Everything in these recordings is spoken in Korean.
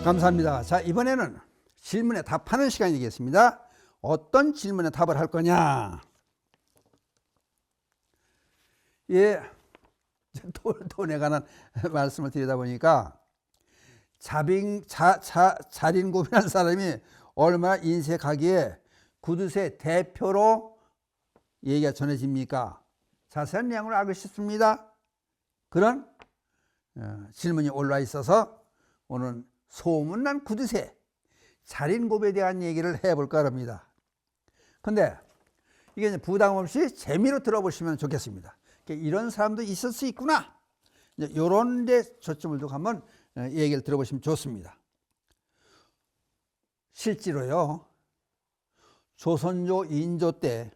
감사합니다. 자, 이번에는 질문에 답하는 시간이 되겠습니다. 어떤 질문에 답을 할 거냐? 예, 돈에 관한 말씀을 드리다 보니까 자린고비라는 사람이 얼마나 인쇄가게에 구두쇠 대표로 얘기가 전해집니까? 자세한 내용을 알고 싶습니다. 그런 질문이 올라와 있어서 오늘 소문난 구두쇠 자린고비에 대한 얘기를 해볼까 합니다. 근데 이게 부담 없이 재미로 들어보시면 좋겠습니다. 이런 사람도 있을 수 있구나, 이런 데 초점을 두고 한번 얘기를 들어보시면 좋습니다. 실제로요, 조선조 인조 때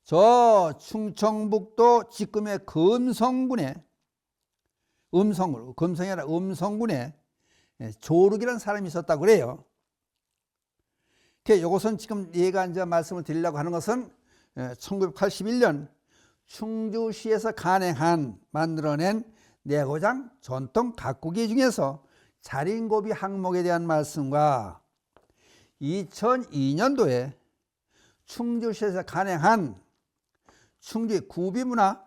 저 충청북도 지금의 금성군에, 금성이 아니라 음성군에 조륵이라는 사람이 있었다고 그래요. 이것은 지금 얘가 이제 말씀을 드리려고 하는 것은 1981년 충주시에서 만들어낸 내고장 전통 가꾸기 중에서 자린고비 항목에 대한 말씀과 2002년도에 충주시에서 간행한 충주의 구비문학이면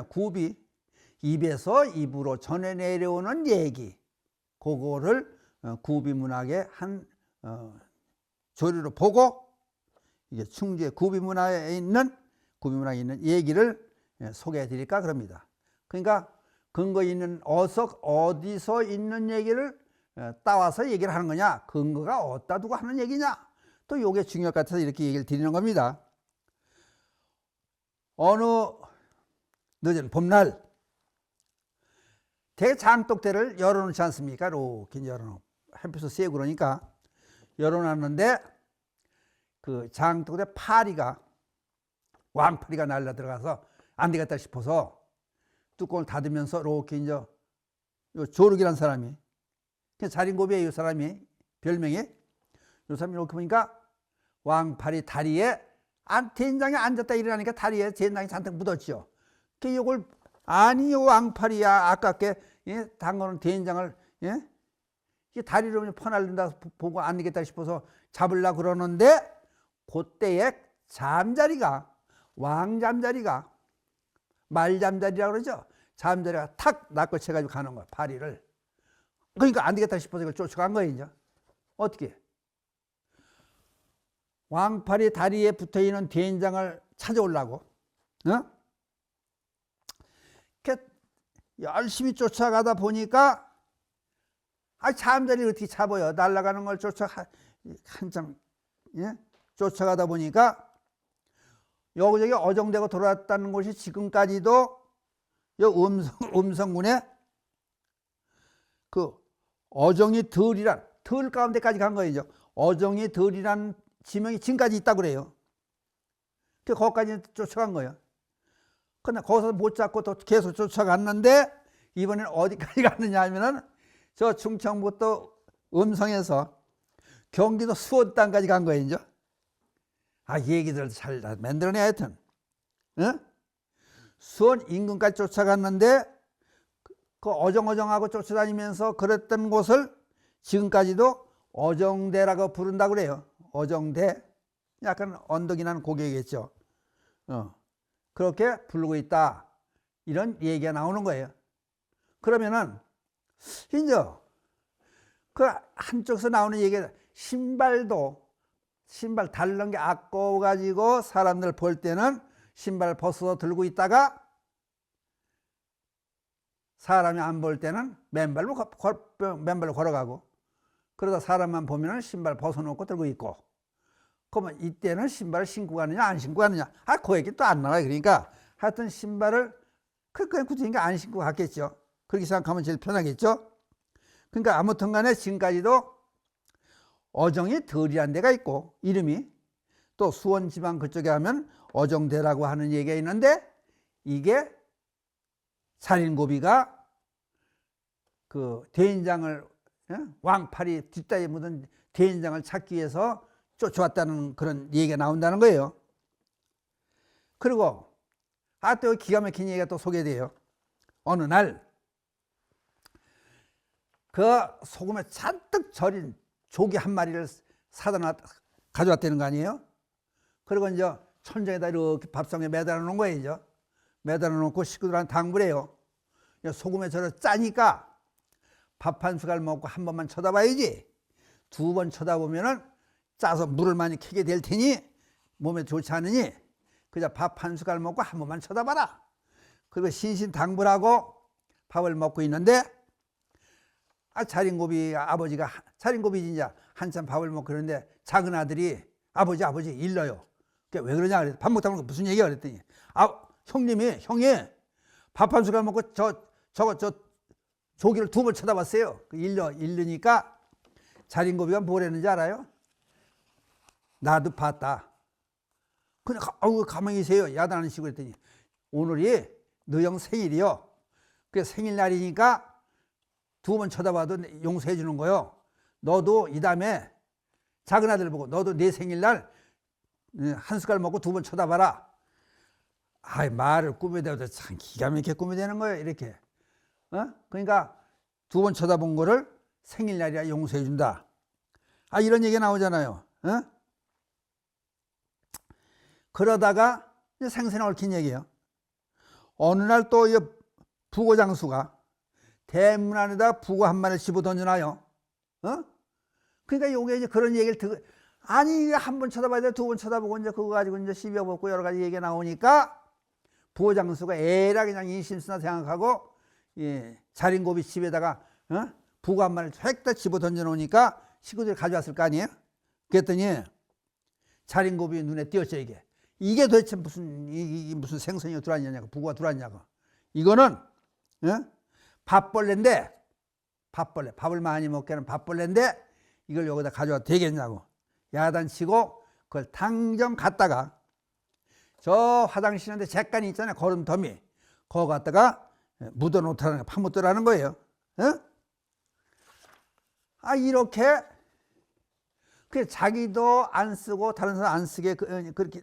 구비, 입에서 입으로 전해 내려오는 얘기, 그거를 구비문학의 한 조류로 보고 이게 충주의 구비문학에 있는 얘기를 소개해 드릴까 그럽니다. 그러니까 근거 있는 어디서 있는 얘기를 따와서 얘기를 하는 거냐, 근거가 어디다 두고 하는 얘기냐, 또 요게 중요할 것 같아서 이렇게 얘기를 드리는 겁니다. 어느 늦은 봄날 대장독대를 열어놓지 않습니까? 이렇게 열어놓고 햇빛도 쐬고 그러니까 열어놨는데 그 장독대 파리가, 왕파리가 날라 들어가서 안 되겠다 싶어서 뚜껑을 닫으면서 이렇게 이제 요 조륵이라는 사람이, 자린고비에 이 사람이 별명이, 이 사람이 이렇게 보니까 왕파리 다리에 된장에 앉았다 일어나니까 다리에 된장이 잔뜩 묻었죠. 이걸 아니 요 왕파리야 아깝게 담궈놓은 된장을 이 다리로 퍼날린다 보고 안 되겠다 싶어서 잡으려고 그러는데 그때에 잠자리가, 왕잠자리가, 말잠자리라고 그러죠. 잠자리가 탁 낚아채가지고 가는 거야, 파리를. 그러니까 안 되겠다 싶어서 이걸 쫓아간 거예요. 이제 어떻게 왕파리 다리에 붙어있는 된장을 찾아오려고 열심히 쫓아가다 보니까 잠자리를 어떻게 잡아요. 날아가는 걸 한참 쫓아가다 보니까 여기저기 어정되고 돌아왔다는 곳이 지금까지도 음성군에 그 어정이 들 가운데까지 간 거예요. 어정이 들이란 지명이 지금까지 있다고 그래요. 거기까지 쫓아간 거예요. 근데 거기서 못 잡고 또 계속 쫓아갔는데 이번엔 어디까지 갔느냐 하면은 저 충청북도 음성에서 경기도 수원 땅까지 간 거예요. 이제 얘기들 잘 만들어내. 하여튼 수원 인근까지 쫓아갔는데 그 어정어정하고 쫓아다니면서 그랬던 곳을 지금까지도 어정대라고 부른다고 그래요. 어정대, 약간 언덕이 난 고개겠죠. 그렇게 부르고 있다, 이런 얘기가 나오는 거예요. 그러면은 이제 그 한쪽에서 나오는 얘기가 신발 닳는 게 아까워 가지고 사람들 볼 때는 신발 벗어서 들고 있다가 사람이 안 볼 때는 맨발로 걸어가고, 그러다 사람만 보면은 신발 벗어놓고 들고 있고, 그러면 이때는 신발을 신고 가느냐 안 신고 가느냐, 그 얘기 또 안 나와요. 그러니까 하여튼 신발을 그냥 굳이 안 신고 갔겠죠. 그렇게 생각하면 제일 편하겠죠. 그러니까 아무튼 간에 지금까지도 어정이 덜이란 데가 있고, 이름이 또 수원 지방 그쪽에 하면 어정대라고 하는 얘기가 있는데, 이게 자린고비가 그 된장을, 왕파리 뒷다리에 묻은 된장을 찾기 위해서 쫓아왔다는 그런 얘기가 나온다는 거예요. 그리고 또 기가 막힌 얘기가 또 소개돼요. 어느 날 그 소금에 잔뜩 절인 조기 한 마리를 사다 가져왔다는 거 아니에요? 그리고 이제 천장에다 이렇게 밥상에 매달아 놓은 거예요. 이제 매달아 놓고 식구들한테 당부를 해요. 소금에 절여 짜니까 밥 한 숟갈 먹고 한 번만 쳐다봐야지. 두 번 쳐다보면은 짜서 물을 많이 캐게 될 테니 몸에 좋지 않으니 그저 밥 한 숟갈 먹고 한 번만 쳐다봐라. 그리고 신신당부하고 밥을 먹고 있는데 자린고비 아버지가 자린고비 진짜 한참 밥을 먹고 그러는데 작은 아들이 아버지 일러요. 왜 그러냐 그랬더니 밥 먹다 보니까 무슨 얘기야 그랬더니 형이 밥 한 숟갈 먹고 저 조기를 두 번 쳐다봤어요. 일르니까 자린고비가 뭐랬는지 알아요? 나도 봤다. 그냥 가만히 계세요. 야단하는 식으로 했더니 오늘이 너 형 생일이요. 그 생일날이니까 두 번 쳐다봐도 용서해 주는 거요. 너도 이 다음에 작은 아들 보고 너도 내 생일날 한 숟갈 먹고 두 번 쳐다봐라. 말을 꾸며대도 참 기가 막히게 꾸며대는 거예요. 이렇게. 그러니까 두 번 쳐다본 거를 생일날이라 용서해 준다. 이런 얘기가 나오잖아요. 그러다가 생선에 얽힌 얘기예요. 어느 날 또 부고장수가 대문 안에다 부고 한 마리를 집어 던져놔요. 그러니까 요게 이제 그런 얘기를 듣고 한 번 쳐다봐야 돼, 두 번 쳐다보고 이제 그거 가지고 이제 시비 먹고 여러 가지 얘기가 나오니까 부고장수가 에라 그냥 인심쓰나 생각하고 자린고비 집에다가 부고 한 마리를 획 다 집어 던져 놓으니까 식구들이 가져왔을 거 아니에요? 그랬더니 자린고비 눈에 띄었죠. 이게 도대체 무슨 생선이 들어왔냐고, 부고가 들어왔냐고. 이거는 밥벌레인데, 밥을 많이 먹게 하는 밥벌레인데 이걸 여기다 가져와도 되겠냐고 야단치고 그걸 당장 갖다가 저 화장실인데 잿간이 있잖아요. 거름더미. 그거 갖다가 묻어놓더라는, 파묻더라는 거예요. 이렇게 자기도 안 쓰고 다른 사람 안 쓰게 그렇게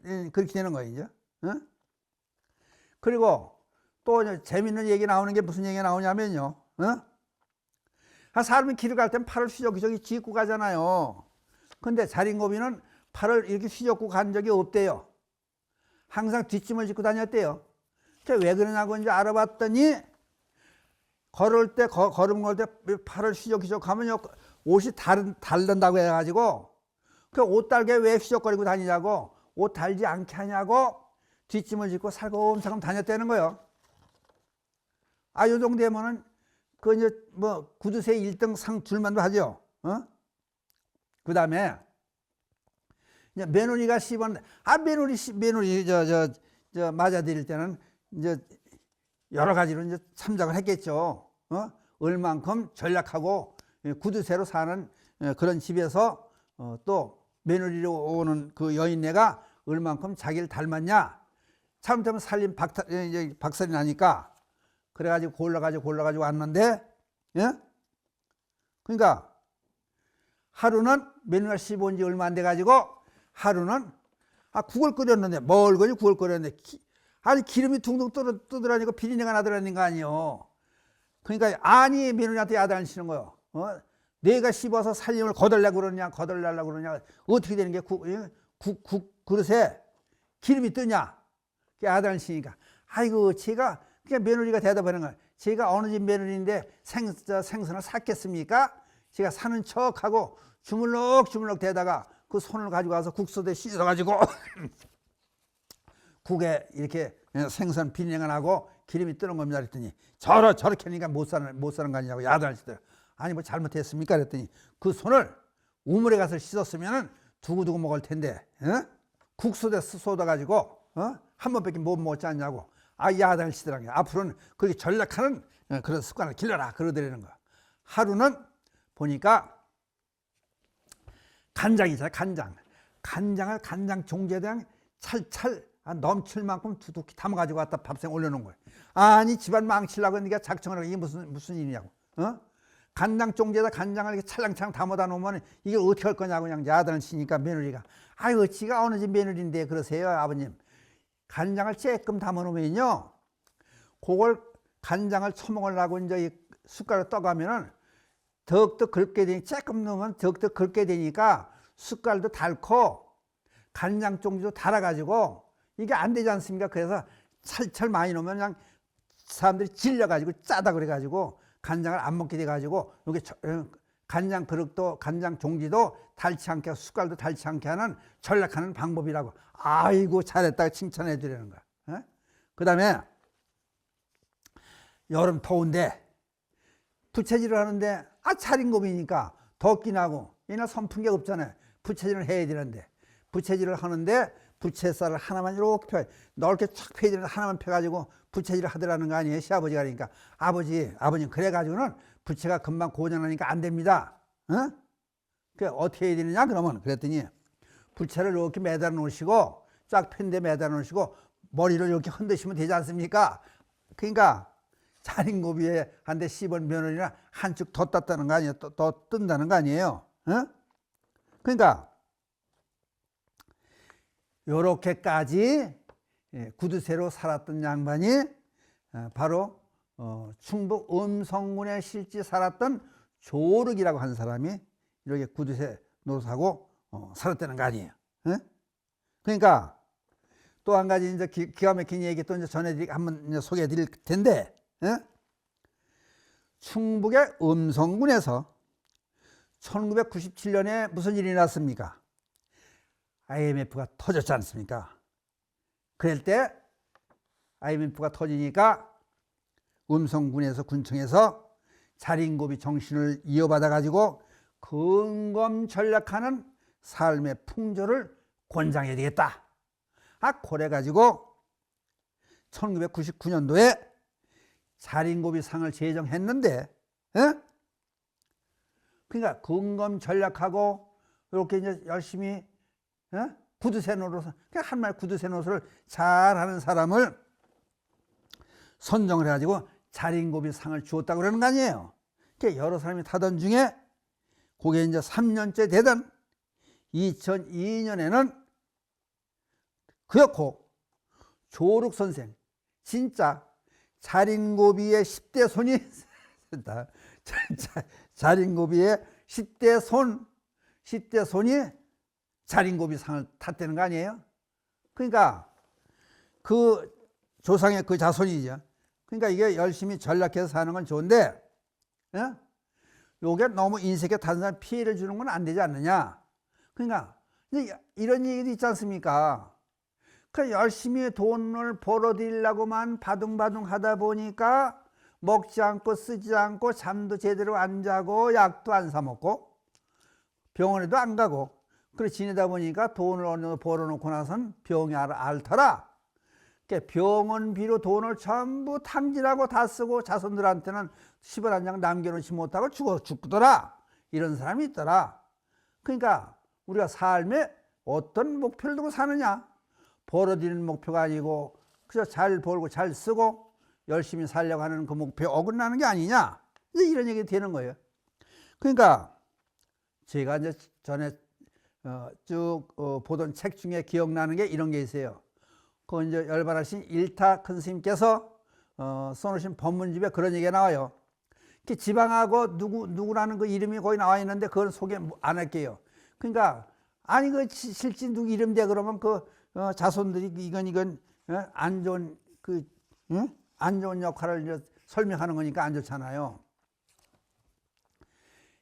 되는 거예요. 이제. 그리고 또 재밌는 얘기 나오는 게 무슨 얘기가 나오냐면요. 사람이 길을 갈 땐 팔을 휘적휘적 짚고 가잖아요. 근데 자린고비는 팔을 이렇게 휘젓고 간 적이 없대요. 항상 뒷짐을 짚고 다녔대요. 왜 그러냐고 이제 알아봤더니 걸을 때 걸음 걸 때 팔을 휘적휘적 하면 옷이 달른다고 해가지고 그 옷 달게 왜 휘적거리고 다니냐고, 옷 달지 않게 하냐고 뒷짐을 짚고 살금살금 다녔다는 거예요. 요 정도 되면은 그 이제 구두쇠 1등 상 줄만도 하죠. 그 다음에 이제 며느리가 씹었는데 며느리 저 맞아들일 때는 이제 여러 가지로 이제 참작을 했겠죠. 얼만큼 전략하고 구두쇠로 사는 그런 집에서 또 며느리로 오는 그 여인네가 얼만큼 자기를 닮았냐. 잘못하면 살림 박살이 나니까 그래가지고 골라가지고 왔는데, 그러니까 하루는 며느리가 씹은 지 얼마 안 돼가지고 하루는 국을 끓였는데 멀거니 국을 끓였는데 기름이 둥둥 떠들어니까 비린내가 나더라는 거 아니에요. 그러니까 며느리한테 야단을 치는 거예요. 내가 씹어서 살림을 거덜려고 그러냐 어떻게 되는 게 국 그릇에 기름이 뜨냐 야단을 치니까 제가 그냥 며느리가 대답하는 거예요. 제가 어느 집 며느리인데 생선을 샀겠습니까? 제가 사는 척하고 주물럭 대다가 그 손을 가지고 와서 국수대에 씻어가지고 국에 이렇게 생선 비린내가 나고 기름이 뜨는 겁니다. 그랬더니 저렇게 하니까 못 사는 거 아니냐고 야단을 치더라고요. 잘못했습니까? 그랬더니 그 손을 우물에 가서 씻었으면 두고두고 먹을 텐데 국수대 쏟아가지고 한 번밖에 못 먹지 않냐고 야단을 치더라고요. 앞으로는 그렇게 전략하는 그런 습관을 길러라 그러더라는 거야. 하루는 보니까 간장이잖아요. 간장을 간장 종제당 찰찰 넘칠 만큼 두둑히 담아가지고 왔다 밥상에 올려놓은 거예요. 집안 망치려고 네가 작정을 하고 이게 무슨 일이냐고. 간장 종제에다 간장을 이렇게 찰랑찰랑 담아다 놓으면 이게 어떻게 할 거냐고 그냥 야단을 치니까 며느리가 지가 어느 집 며느리인데 그러세요 아버님. 간장을 쬐끔 담아놓으면요, 그걸 간장을 처먹으려고 이제 숟가락 떠가면은 더욱더 긁게 되니 조금 넣으면 더욱더 긁게 되니까 숟갈도 닳고 간장 종지도 달아가지고 이게 안 되지 않습니까? 그래서 철철 많이 넣으면 그냥 사람들이 질려가지고 짜다 그래가지고 간장을 안 먹게 돼가지고 여기 간장 그릇도 간장 종지도 닳지 않게 숟갈도 닳지 않게 하는 전략하는 방법이라고. 아이고 잘했다고 칭찬해 드리는 거야. 그 다음에 여름 더운데 부채질을 하는데 차린곰이니까 덥긴 하고 얘는 선풍기가 없잖아요. 부채질을 해야 되는데 부채질을 하는데 부채살을 하나만 이렇게 펴 넓게 쫙 펴야 되는데 하나만 펴가지고 부채질을 하더라는 거 아니에요. 시아버지가. 그러니까 아버님 그래가지고는 부채가 금방 고장나니까 안 됩니다. 그 어떻게 해야 되느냐 그러면 그랬더니 부채를 이렇게 매달아 놓으시고 쫙 편데 매달아 놓으시고 머리를 이렇게 흔드시면 되지 않습니까? 그러니까 자린고비에 한 대 씹은 며느리나 한축 더 땄다는 거 아니에요? 더 뜬다는 거 아니에요? 그러니까 요렇게까지 구두쇠로 살았던 양반이 바로 충북 음성군에 실제 살았던 조륵이라고 한 사람이 이렇게 구두쇠 노릇하고 살았다는 거 아니에요? 그러니까 또 한 가지 이제 기가 막힌 얘기 또 이제 전해드리 한번 소개해 드릴 텐데, 충북의 음성군에서 1997년에 무슨 일이 났습니까? IMF가 터졌지 않습니까? 그럴 때 IMF가 터지니까 음성군에서 군청에서 자린고비 정신을 이어받아 가지고 근검 전략하는 삶의 풍조를 권장해야 되겠다. 그래 가지고 1999년도에 자린고비 상을 제정했는데, 그러니까 근검 전략하고 이렇게 이제 열심히 구두쇠 노릇, 그냥 한말 구두쇠 노릇을 잘하는 사람을 선정을 해가지고 자린고비 상을 주었다고 그러는 거 아니에요. 그러니까 여러 사람이 타던 중에 그게 이제 3년째 되던 2002년에는 그였고 조륵 선생, 진짜 자린고비의 10대 손이 자린고비의 10대 손이 자린고비 상을 탔다는 거 아니에요? 그러니까 그 조상의 그 자손이죠. 그러니까 이게 열심히 전략해서 사는 건 좋은데, 요게 너무 인생에 다른 사람 피해를 주는 건 안 되지 않느냐. 그러니까 이런 얘기도 있지 않습니까? 그 열심히 돈을 벌어들이려고만 바둥바둥 하다 보니까 먹지 않고 쓰지 않고 잠도 제대로 안 자고 약도 안 사 먹고 병원에도 안 가고 그래 지내다 보니까 돈을 어느 정도 벌어놓고 나선 병이 앓더라. 병원비로 돈을 전부 탕진하고 다 쓰고 자손들한테는 10원 한 장 남겨놓지 못하고 죽더라. 이런 사람이 있더라. 그러니까 우리가 삶에 어떤 목표를 두고 사느냐. 벌어들이는 목표가 아니고 그저 잘 벌고 잘 쓰고 열심히 살려고 하는 그 목표에 어긋나는 게 아니냐. 이런 얘기 되는 거예요. 그러니까 제가 이제 전에 쭉 보던 책 중에 기억나는 게 이런 게 있어요. 그 이제 열반하신 일타 큰 스님께서 써놓으신 법문집에 그런 얘기가 나와요. 지방하고 누구라는 그 이름이 거기 나와 있는데 그건 소개 안 할게요. 그러니까 아니 그 실제 누구 이름대 그러면 그 자손들이 이건 안 좋은 안 좋은 역할을 이제 설명하는 거니까 안 좋잖아요.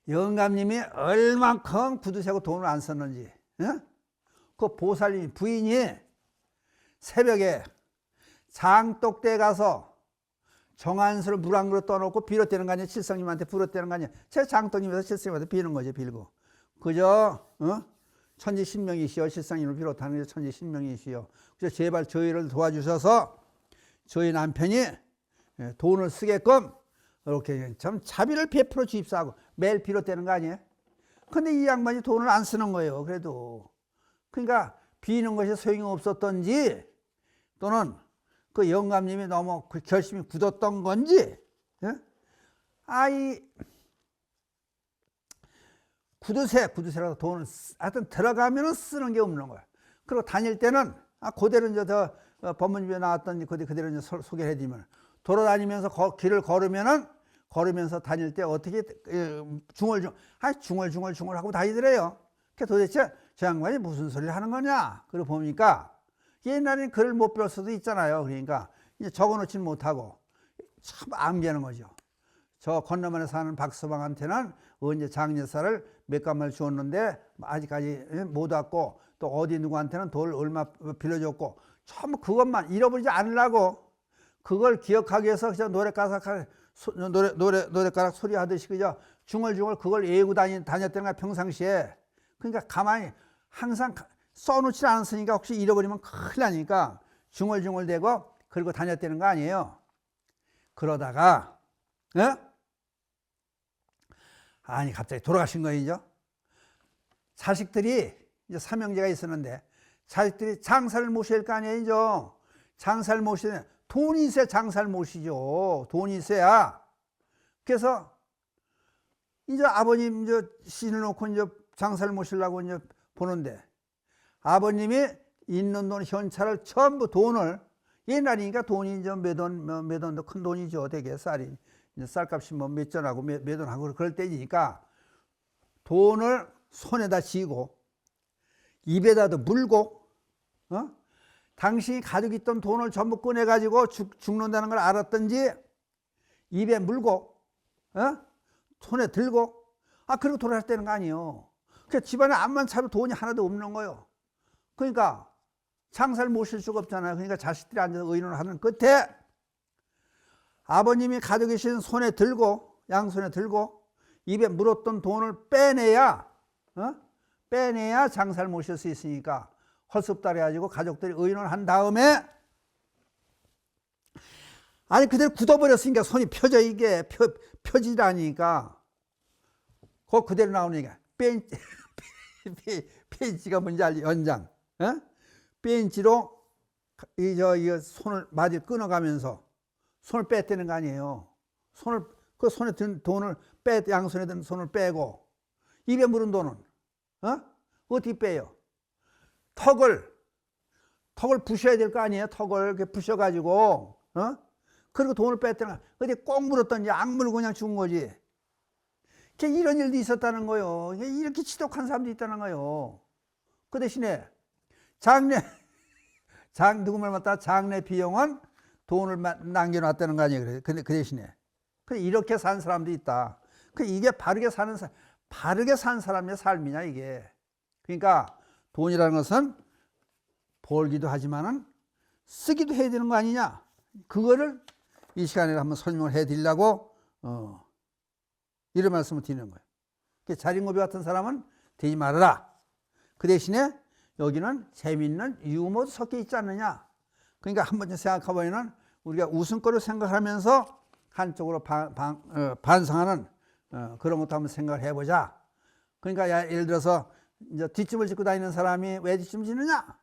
영감님이 얼만큼 구두쇠고 돈을 안 썼는지, 그 보살님 부인이 새벽에 장독대에 가서 정한수를 물 한 그릇 떠놓고 빌었다는 거 아니에요? 칠성님한테 빌었다는 거 아니에요? 제 장독님에서 칠성님한테 비는 거죠, 빌고. 그저 천지신명이시여, 칠성님을 비롯하는 게 천지신명이시여. 그래서 제발 저희를 도와주셔서 저희 남편이 돈을 쓰게끔 이렇게 참 자비를 베풀어 주십사하고 매일 비롯되는 거 아니에요? 근데 이 양반이 돈을 안 쓰는 거예요. 그래도 그러니까 비는 것이 소용이 없었던지 또는 그 영감님이 너무 결심이 굳었던 건지, 구두쇠라도 돈을 하여튼 들어가면은 쓰는 게 없는 거야. 그리고 다닐 때는 그대로 이제 더 법문집에 나왔던 그대로 이제 소개를 해드리면 돌아다니면서 길을 걸으면은 걸으면서 다닐 때 어떻게 중얼중얼 하고 다니더래요. 그 도대체 저 양반이 무슨 소리를 하는 거냐? 그러고 보니까 옛날에는 글을 못 배울 수도 있잖아요. 그러니까 이제 적어놓지는 못하고 참 암기하는 거죠. 저 건너면에 사는 박서방한테는 언제 장례사를 몇 가마를 주었는데 아직까지 못 왔고, 또 어디 누구한테는 돌 얼마 빌려줬고, 참 그것만 잃어버리지 않으려고 그걸 기억하기 위해서 그저 노래가락 소리 하듯이 그저 중얼중얼 그걸 외우고 다녔다는 거야, 평상시에. 그러니까 가만히 항상 써놓지 않았으니까 혹시 잃어버리면 큰일 나니까 중얼중얼 대고 그리고 다녔다는 거 아니에요. 그러다가 아니 갑자기 돌아가신 거이죠. 자식들이 이제 삼형제가 있었는데 자식들이 장사를 모셔야 할 거 아니에요. 장사를 모시면 돈이 있어야 장사를 모시죠. 돈이 있어야. 그래서 이제 아버님 이제 신을 놓고 이제 장사를 모시려고 이제 보는데, 아버님이 있는 돈 현찰을 전부 돈을, 옛날이니까 돈이 이제 몇 원도 큰 돈이죠. 되게 쌀이 이제 쌀값이 뭐 몇 전하고 몇 원하고 그럴 때니까 돈을 손에다 쥐고 입에다도 물고, 당신이 가지고 있던 돈을 전부 꺼내가지고 죽는다는 걸 알았던지 입에 물고, 손에 들고, 그리고 돌아왔다는 거 아니에요. 그 집안에 앞만 차도 돈이 하나도 없는 거예요. 그러니까 장사를 모실 수가 없잖아요. 그러니까 자식들이 앉아서 의논을 하는 끝에 아버님이 가지고 계신 손에 들고, 양손에 들고 입에 물었던 돈을 빼내야 장사를 모실 수 있으니까 헐섭다 해가지고 가족들이 의논을 한 다음에, 아니 그대로 굳어버렸으니까 손이 펴져, 이게 펴지라니까 그대로 나오니까 벤치가 뭔지 알지? 연장. 벤치로 이 손을 마디 끊어가면서 손을 뺐다는 거 아니에요. 그 손에 든 돈을 양손에 든 손을 빼고 입에 물은 돈은 어떻게 빼요? 턱을 부셔야 될 거 아니에요. 턱을 이렇게 부셔가지고 그리고 돈을 뺐다는 거. 어디 꼭 물었더니 악물고 그냥 죽은 거지. 이런 일도 있었다는 거예요. 이렇게 지독한 사람도 있다는 거예요. 그 대신에 누구말 맞다 장례 비용은 돈을 남겨놨다는 거 아니에요. 근데 그 대신에 이렇게 산 사람도 있다. 이게 바르게 산 사람의 삶이냐 이게. 그러니까 돈이라는 것은 벌기도 하지만은 쓰기도 해야 되는 거 아니냐. 그거를 이 시간에 한번 설명을 해드리려고 이런 말씀을 드리는 거예요. 자린고비 같은 사람은 되지 말아라. 그 대신에 여기는 재미있는 유머도 섞여 있지 않느냐. 그러니까 한 번쯤 생각해보면 우리가 웃음거리를 생각하면서 한쪽으로 반성하는 그런 것도 한번 생각을 해보자. 그러니까 예를 들어서 이제 뒷짐을 짚고 다니는 사람이 왜 뒷짐을 지느냐?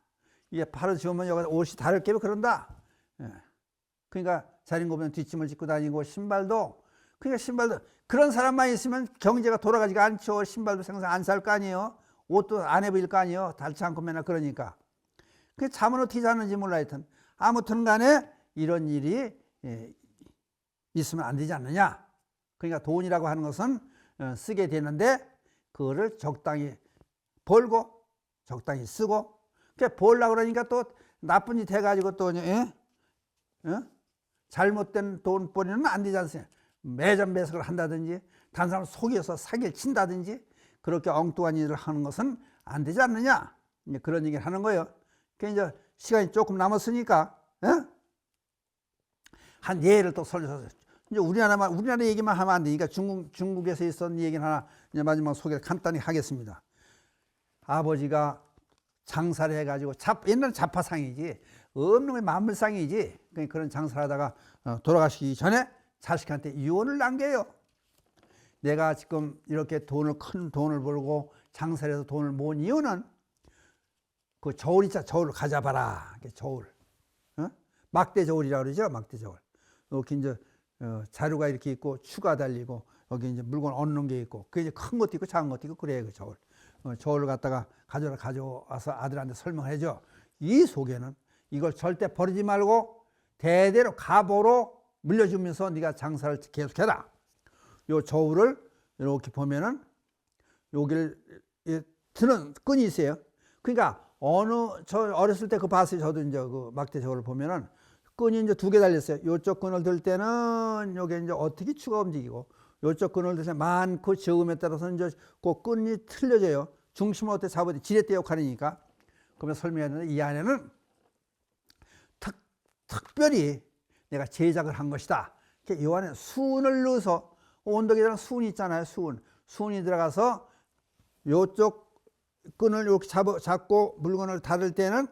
이게 팔을 지우면 여기 옷이 다를 게 그런다. 그러니까 자린고비는 뒷짐을 짚고 다니고 신발도 그런 사람만 있으면 경제가 돌아가지가 않죠. 신발도 생산 안 살 거 아니에요. 옷도 안 입을 거 아니에요. 닳지 않고 맨날 그러니까. 잠은 어떻게 자는지 몰라. 하여튼 아무튼 간에 이런 일이 있으면 안 되지 않느냐. 그러니까 돈이라고 하는 것은 쓰게 되는데 그거를 적당히 벌고 적당히 쓰고, 벌려고 그러니까 또 나쁜 짓 해가지고 또 잘못된 돈벌이는 안 되지 않습니까? 매점 매석을 한다든지 다른 사람을 속여서 사기를 친다든지 그렇게 엉뚱한 일을 하는 것은 안 되지 않느냐. 그런 얘기를 하는 거예요. 이제 시간이 조금 남았으니까 한 예를 또 설명해서 이제 우리나라 얘기만 하면 안 되니까 중국에서 있었던 얘기는 하나 이제 마지막 소개를 간단히 하겠습니다. 아버지가 장사를 해가지고 옛날에 자파상이지 없는 만물상이지. 그런 장사를 하다가 돌아가시기 전에 자식한테 유언을 남겨요. 내가 지금 이렇게 큰 돈을 벌고 장사를 해서 돈을 모은 이유는 그 저울 있잖아. 저울을 가져봐라. 저울. 막대 저울이라고 그러죠. 막대 저울. 여기 이제 자루가 이렇게 있고 추가 달리고 여기 이제 물건 얹는 게 있고 그게 이제 큰 것도 있고 작은 것도 있고 그래요. 그 저울. 저울을 갖다가 가져와서 아들한테 설명해줘. 이 속에는 이걸 절대 버리지 말고 대대로 가보로 물려주면서 네가 장사를 계속해라. 요 저울을 이렇게 보면은 여기를 드는 끈이 있어요. 그러니까 저 어렸을 때 그 봤어요. 저도 이제 그 막대 저울을 보면은 끈이 이제 2개 달렸어요. 요쪽 끈을 들 때는 요게 이제 어떻게 추가 움직이고, 요쪽 끈을 들 때 많고 적음에 따라서 이제 그 끈이 틀려져요. 중심을 어떻게 잡아야 돼? 지렛대 역할이니까. 그러면 설명해야 되는데, 이 안에는 특별히 내가 제작을 한 것이다. 이 안에 수은을 넣어서, 온도계에는 수은이 있잖아요. 수은이 들어가서 요쪽 끈을 이렇게 잡고 물건을 다룰 때는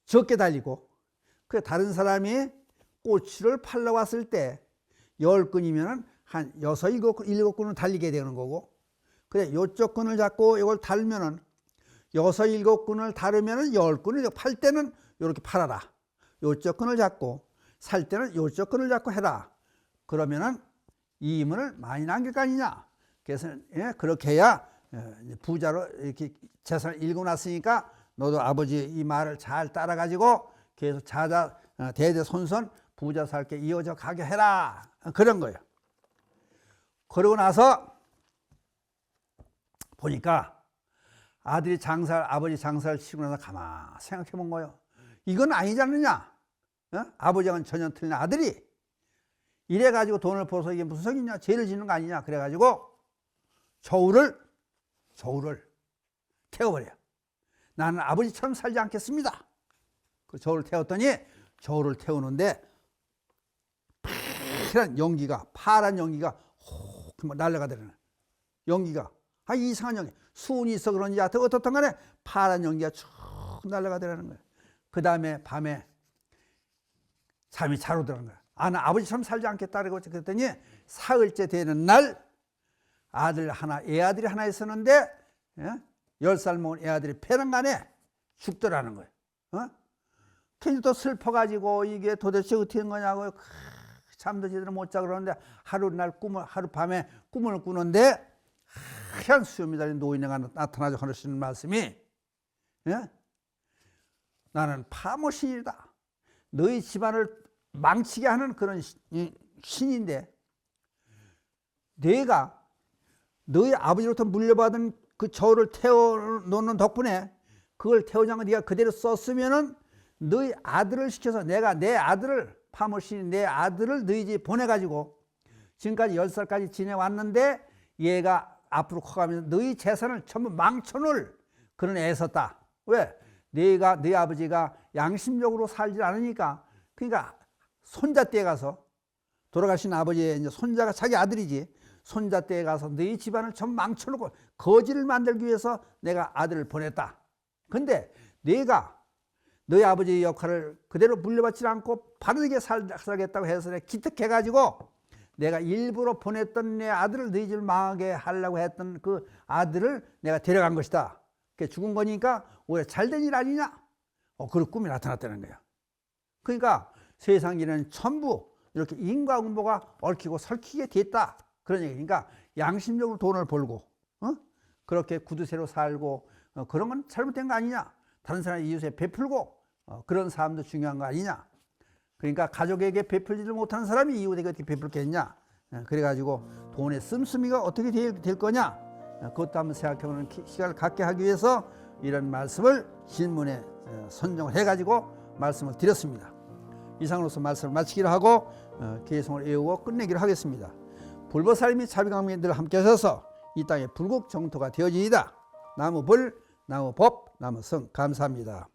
적게 달리고, 그 다른 사람이 꼬치를 팔러 왔을 때 10끈이면 한 6, 7끈을 달리게 되는 거고, 그래 요쪽 끈을 잡고 이걸 달면은 6, 7끈을 다르면은 10끈을 팔 때는 이렇게 팔아라. 요쪽 끈을 잡고 살 때는 요쪽 끈을 잡고 해라. 그러면은 이임을 많이 남길 거 아니냐. 그래서 그렇게 해야 부자로 이렇게 재산을 읽어놨으니까 너도 아버지 이 말을 잘 따라가지고 계속 대대손손 부자 살게 이어져 가게 해라. 그런 거예요. 그러고 나서 보니까 아버지 장사를 치고 나서 가만 생각해 본 거예요. 이건 아니지 않느냐? 아버지하고는 전혀 틀린 아들이 이래가지고 돈을 벌어서 이게 무슨 성이냐? 죄를 짓는 거 아니냐? 그래가지고 저울을 태워버려요. 나는 아버지처럼 살지 않겠습니다. 그 저울을 태웠더니, 저울을 태우는데 파란 연기가 혹 날아가더라는 연기가, 이상한 연기, 수은이 있어 그런지 하여튼 어떻든 간에 파란 연기가 쭉 날아가더라는 거예요. 그 다음에 밤에 잠이 잘 오더라는 거예요. 나 아버지처럼 살지 않겠다 그랬더니 사흘째 되는 날 애아들이 하나 있었는데 10살 먹은 애아들이 폐렴간에 죽더라는 거예요. 괜히 또 슬퍼가지고 이게 도대체 어떻게 된 거냐고 잠도 제대로 못 자고 그러는데 하룻밤에 꿈을 꾸는데 하얀 수염이 달린 노인네가 나타나서 하시는 말씀이, 나는 파모신이다. 너희 집안을 망치게 하는 그런 신인데, 내가 너희 아버지로부터 물려받은 그 저울을 태워놓는 덕분에 그걸 태우지 않고 네가 그대로 썼으면은 너희 아들을 시켜서 내가 내 아들을, 파모신이 내 아들을 너희 집에 보내가지고 지금까지 10살까지 지내왔는데 얘가 앞으로 커가면서 너희 재산을 전부 망쳐놓을 그런 애였었다. 왜? 너희 아버지가 양심적으로 살지 않으니까. 그러니까 손자 댁에 가서, 돌아가신 아버지의 이제 손자가 자기 아들이지, 손자 댁에 가서 너희 집안을 전부 망쳐놓고 거지를 만들기 위해서 내가 아들을 보냈다. 근데 내가 너희 아버지의 역할을 그대로 물려받지 않고 바르게 살겠다고 해서 내가 기특해가지고 내가 일부러 보냈던 내 아들을 너희 집을 망하게 하려고 했던 그 아들을 내가 데려간 것이다. 그게 죽은 거니까 오히려 잘된 일 아니냐? 그런 꿈이 나타났다는 거야. 그러니까 세상 일은 전부 이렇게 인과응보가 얽히고 설키게 됐다. 그런 얘기니까 양심적으로 돈을 벌고 그렇게 구두쇠로 살고 그런 건 잘못된 거 아니냐? 다른 사람 이웃에 베풀고 그런 삶도 중요한 거 아니냐? 그러니까 가족에게 베풀지를 못하는 사람이 이웃에게 어떻게 베풀겠냐? 그래가지고 돈의 씀씀이가 어떻게 될 거냐? 그것도 한번 생각해보는 시간을 갖게 하기 위해서 이런 말씀을 신문에 선정을 해가지고 말씀을 드렸습니다. 이상으로서 말씀을 마치기로 하고 계송을 애우고 끝내기로 하겠습니다. 불보살님이 자비강림에 늘 함께 하셔서 이 땅의 불국 정토가 되어지이다. 나무 불, 나무 법, 나무 성. 감사합니다.